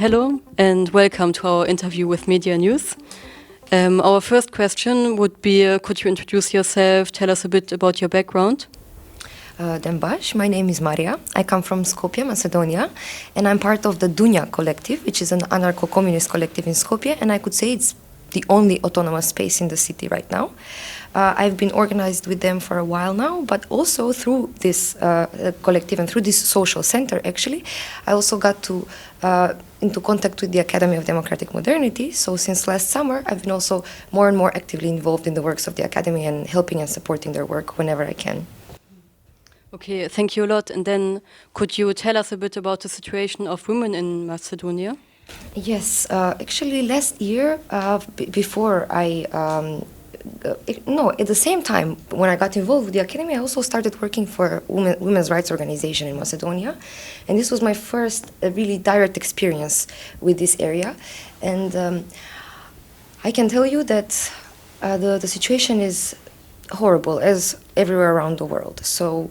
Hello and welcome to our interview with Media News. Our first question would be, could you introduce yourself, tell us a bit about your background? Dembash. My name is Marija. I come from Skopje, Macedonia, and I'm part of the Dunja collective, which is an anarcho-communist collective in Skopje, and I could say it's the only autonomous space in the city right now. I've been organized with them for a while now, but also through this collective and through this social center, actually, I also got to into contact with the Academy of Democratic Modernity. So since last summer, I've been also more and more actively involved in the works of the Academy and helping and supporting their work whenever I can. Okay, thank you a lot. And then could you tell us a bit about the situation of women in Macedonia? Yes, actually last year, before I, at the same time when I got involved with the Academy, I also started working for women's rights organization in Macedonia. And this was my first really direct experience with this area. And I can tell you that the situation is horrible as everywhere around the world. So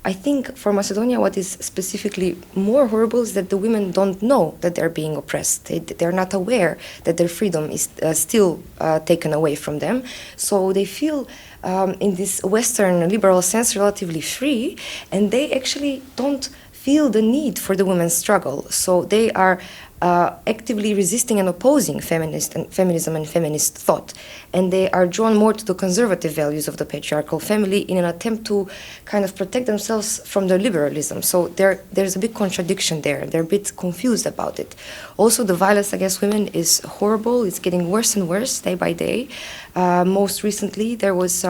I think for Macedonia, what is specifically more horrible is that the women don't know that they're being oppressed. They're not aware that their freedom is still taken away from them. So they feel, in this Western liberal sense, relatively free, and they actually don't feel the need for the women's struggle. So they are actively resisting and opposing feminism and feminist thought. And they are drawn more to the conservative values of the patriarchal family in an attempt to kind of protect themselves from their liberalism. So there's a big contradiction there. They're a bit confused about it. Also, the violence against women is horrible. It's getting worse and worse day by day. Most recently, there was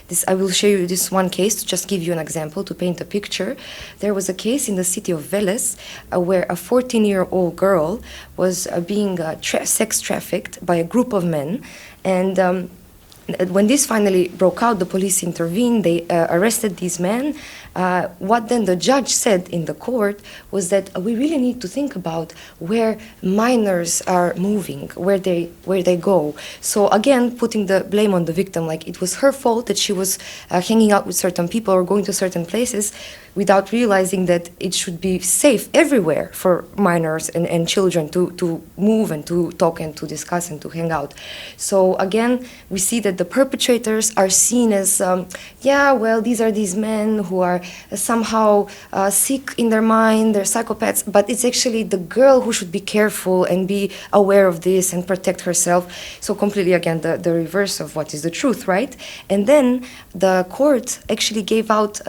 this. I will show you this one case to just give you an example, to paint a picture. There was a case in the city of Veles where a 14-year-old girl was being sex trafficked by a group of men. And when this finally broke out, the police intervened. They arrested these men. What then the judge said in the court was that we really need to think about where minors are moving, where they go. So again, putting the blame on the victim, like it was her fault that she was hanging out with certain people or going to certain places, without realizing that it should be safe everywhere for minors and children to move and to talk and to discuss and to hang out. So again, we see that the perpetrators are seen as, these are these men who are somehow sick in their mind, they're psychopaths, but it's actually the girl who should be careful and be aware of this and protect herself. So completely, again, the reverse of what is the truth, right? And then the court actually gave out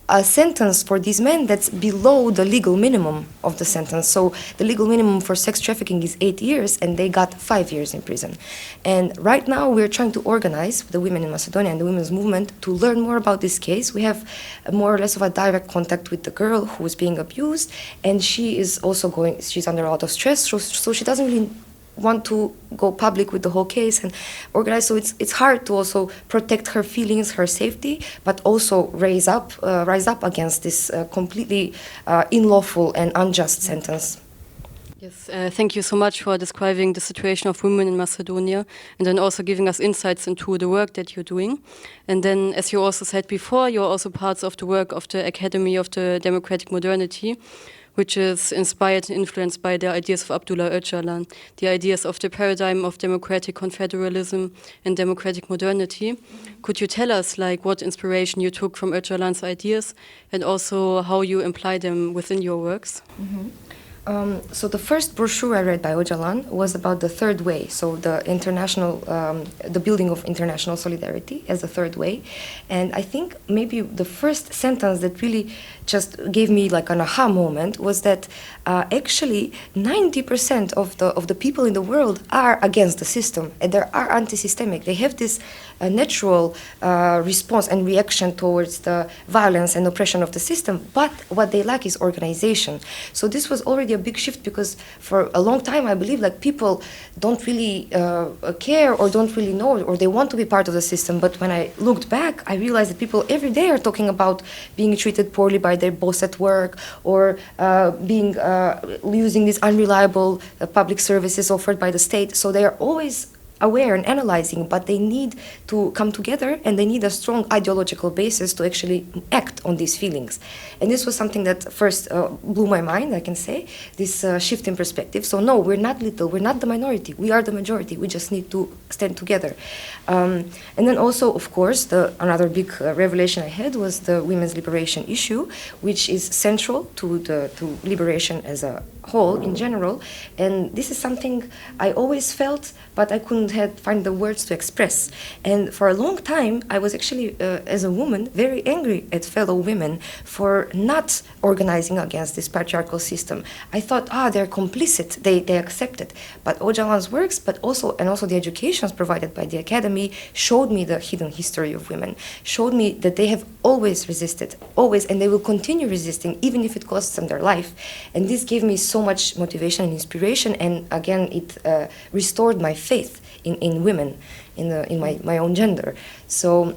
a sentence for these men that's below the legal minimum of the sentence. So the legal minimum for sex trafficking is 8 years, and they got 5 years in prison. And right now we're trying to organize the women in Macedonia and the women's movement to learn more about this case. We have more or less of a direct contact with the girl who was being abused, and she is also she's under a lot of stress, so she doesn't really want to go public with the whole case and organize. So it's hard to also protect her feelings, her safety, but also rise up against this completely unlawful and unjust sentence. Yes, thank you so much for describing the situation of women in Macedonia and then also giving us insights into the work that you're doing. And then, as you also said before, you're also parts of the work of the Academy of the Democratic Modernity, which is inspired and influenced by the ideas of Abdullah Öcalan, the ideas of the paradigm of democratic confederalism and democratic modernity. Could you tell us what inspiration you took from Öcalan's ideas and also how you apply them within your works? Mm-hmm. So the first brochure I read by Öcalan was about the third way, so the building of international solidarity as the third way. And I think maybe the first sentence that really just gave me an aha moment was that actually 90% of the people in the world are against the system, and they are anti-systemic. They have this natural response and reaction towards the violence and oppression of the system, but what they lack is organization. So this was already a big shift, because for a long time I believe people don't really care or don't really know, or they want to be part of the system. But when I looked back, I realized that people every day are talking about being treated poorly by their boss at work, or using these unreliable public services offered by the state. So they are always aware and analyzing, but they need to come together and they need a strong ideological basis to actually act on these feelings. And this was something that first blew my mind, I can say, this shift in perspective. So no, we're not little, we're not the minority, we are the majority, we just need to stand together. And then also, of course, another big revelation I had was the women's liberation issue, which is central to liberation as a whole in general. And this is something I always felt, but I couldn't find the words to express. And for a long time, I was actually, as a woman, very angry at fellow women for not organizing against this patriarchal system. I thought, they're complicit, they accept it. But Öcalan's works, but also the educations provided by the academy showed me the hidden history of women, showed me that they have always resisted, always, and they will continue resisting, even if it costs them their life. And this gave me so much motivation and inspiration, and again, it restored my faith in women, in my own gender. So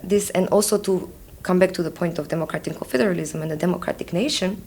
this, and also to come back to the point of democratic confederalism and the democratic nation,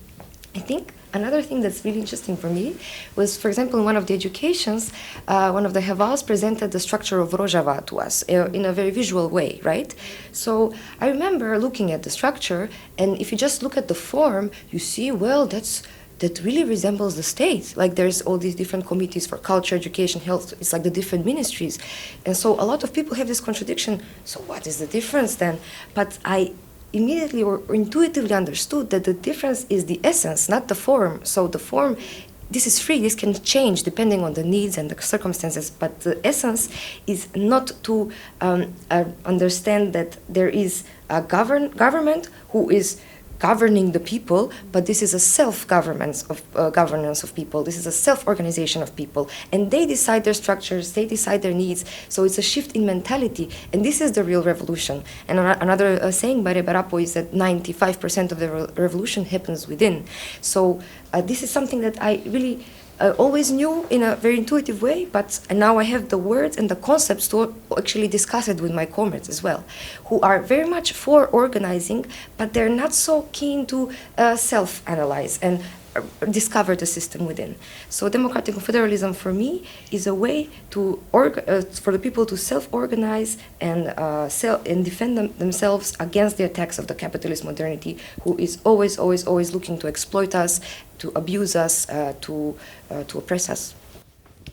I think another thing that's really interesting for me was, for example, in one of the educations, one of the Hevals presented the structure of Rojava to us in a very visual way, right? So I remember looking at the structure, and if you just look at the form, you see, well, that really resembles the state. Like there's all these different committees for culture, education, health. It's like the different ministries. And so a lot of people have this contradiction. So what is the difference then? But I immediately or intuitively understood that the difference is the essence, not the form. So the form, this is free, this can change depending on the needs and the circumstances, but the essence is not to understand that there is a government who is governing the people, but this is a self-governance of people. This is a self-organization of people, and they decide their structures, they decide their needs. So it's a shift in mentality, and this is the real revolution. And another saying by Reberapo is that 95% of the revolution happens within. So this is something that I really always knew in a very intuitive way, but now I have the words and the concepts to actually discuss it with my comrades as well, who are very much for organizing, but they're not so keen to self-analyze and discover the system within. So democratic federalism for me is a way to for the people to self-organize and defend themselves against the attacks of the capitalist modernity, who is always looking to exploit us, to abuse us, to oppress us.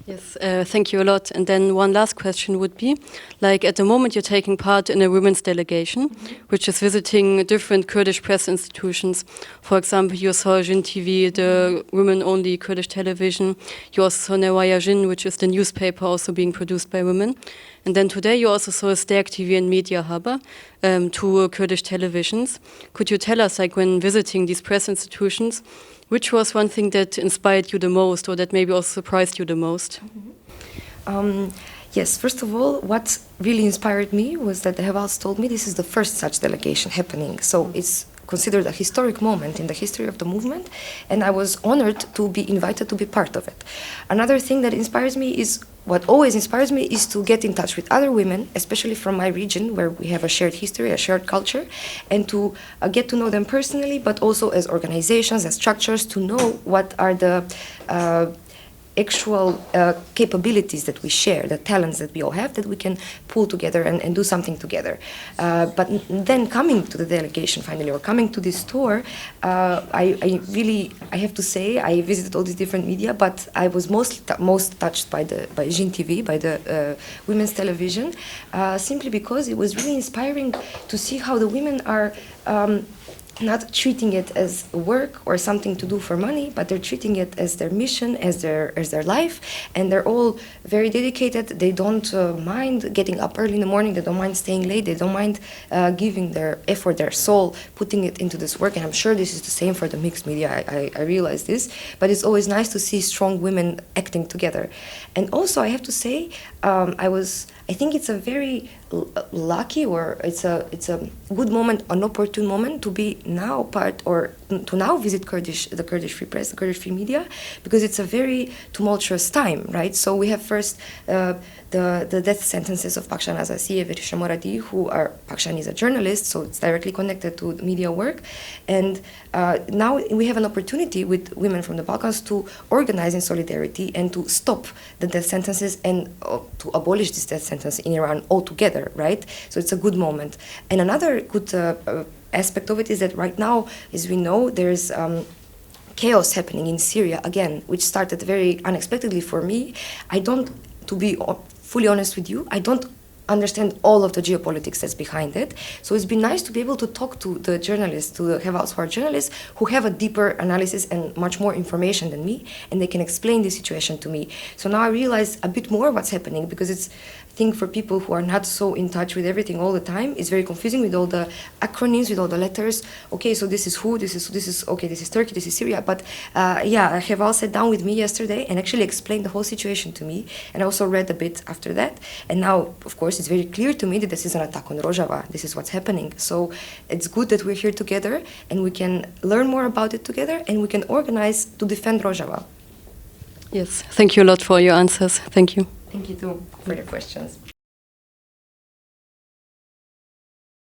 Yes, thank you a lot. And then one last question would be, like at the moment you're taking part in a women's delegation, which is visiting different Kurdish press institutions. For example, you saw Jin TV, the women-only Kurdish television. You also saw Nevaya Jin, which is the newspaper also being produced by women. And then today you also saw Sterk TV and Media Hub, two Kurdish televisions. Could you tell us, like when visiting these press institutions, which was one thing that inspired you the most, or that maybe also surprised you the most? Yes, first of all, what really inspired me was that the Hevals told me this is the first such delegation happening. So it's considered a historic moment in the history of the movement, and I was honored to be invited to be part of it. Another thing that inspires me is, what always inspires me is to get in touch with other women, especially from my region where we have a shared history, a shared culture, and to get to know them personally, but also as organizations, as structures, to know what are the actual capabilities that we share, the talents that we all have, that we can pull together and do something together. But then coming to the delegation finally, or coming to this tour, I have to say, I visited all these different media, but I was most touched by Jin TV, by the women's television, simply because it was really inspiring to see how the women are not treating it as work or something to do for money, but they're treating it as their mission, as their life, and they're all very dedicated. They don't mind getting up early in the morning, they don't mind staying late, they don't mind giving their effort, their soul, putting it into this work. And I'm sure this is the same for the mixed media, I realize this, but it's always nice to see strong women acting together. And also I have to say, I think it's a very lucky, or it's a good moment, an opportune moment to be now part, or to now visit the Kurdish Free Press, the Kurdish Free Media, because it's a very tumultuous time, right? So we have first the death sentences of Paksan Azasiev and Shamoradi, who are, Paksan is a journalist, so it's directly connected to media work. And now we have an opportunity with women from the Balkans to organize in solidarity and to stop the death sentences and to abolish this death sentence in Iran altogether, right? So it's a good moment. And another good aspect of it is that right now, as we know, there's chaos happening in Syria again, which started very unexpectedly for me. To be fully honest with you, I don't understand all of the geopolitics that's behind it. So it's been nice to be able to talk to the journalists, to the Hevautsvar journalists who have a deeper analysis and much more information than me, and they can explain the situation to me. So now I realize a bit more what's happening, because it's, I think for people who are not so in touch with everything all the time, it's very confusing with all the acronyms, with all the letters. Okay, so this is who, this is okay, this is Turkey, this is Syria. But Heval sat down with me yesterday and actually explained the whole situation to me. And I also read a bit after that. And now, of course, it's very clear to me that this is an attack on Rojava. This is what's happening. So it's good that we're here together and we can learn more about it together and we can organize to defend Rojava. Yes, thank you a lot for your answers. Thank you. Thank you too for your questions.